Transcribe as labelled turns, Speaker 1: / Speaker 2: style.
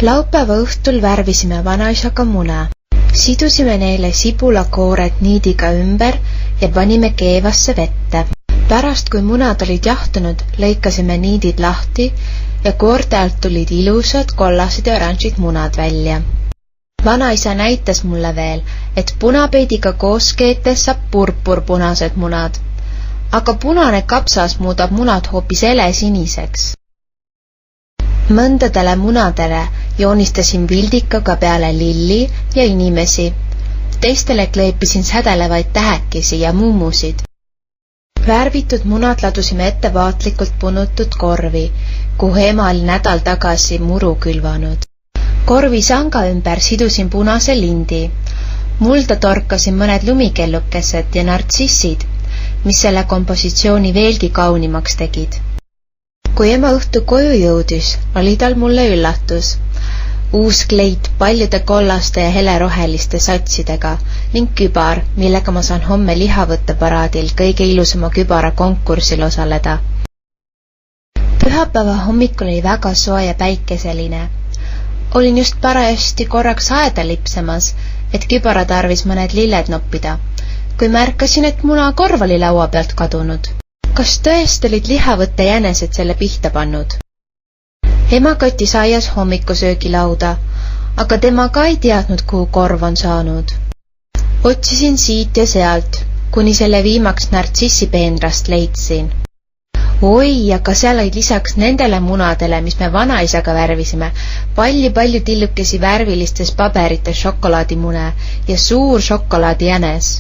Speaker 1: Laupäeva õhtul värvisime vanaisaga muna. Sidusime neile sibulakoored niidiga ümber ja panime keevasse vette. Pärast, kui munad olid jahtunud, lõikasime niidid lahti ja koorte alt tulid ilusad kollased ja oranžid munad välja. Vanaisa näitas mulle veel, et punapeidiga koos keetes saab purpurpunased munad, aga punane kapsas muudab munad hoopis helesiniseks. Mõndadele munadele joonistasin vildikaga peale lilli ja inimesi. Teistele kleepisin sädelevaid tähekesi ja mummusid. Värvitud munad ladusime ettevaatlikult punutud korvi, kuhu ema oli nädal tagasi muru külvanud. Korvi sanga ümber sidusin punase lindi. Mulda torkasin mõned lumikellukesed ja nartsissid, mis selle kompositsiooni veelgi kaunimaks tegid. Kui ema õhtu koju jõudis, oli tal mulle üllatus. Uus kleit paljude kollaste ja heleroheliste satsidega ning kübar, millega ma saan homme lihavõtteparaadil kõige ilusama kübara konkursil osaleda. Pühapäeva hommikul oli väga soe ja päikeseline. Olin just parajasti korraks aeda lipsemas, et kübara tarvis mõned lilled noppida, kui märkasin, et munakorv oli laua pealt kadunud. Kas tõesti olid lihavõtte jänesed selle pihta pannud? Ema köttis aias hommikusöögilauda, aga tema ka ei teadnud, kuhu korv on saanud. Otsisin siit ja sealt, kuni selle viimaks nartsissipeenrast leidsin. Oi, aga seal olid lisaks nendele munadele, mis me vanaisaga värvisime, palju tillukesi värvilistes paberites šokolaadimune ja suur šokolaadijänes.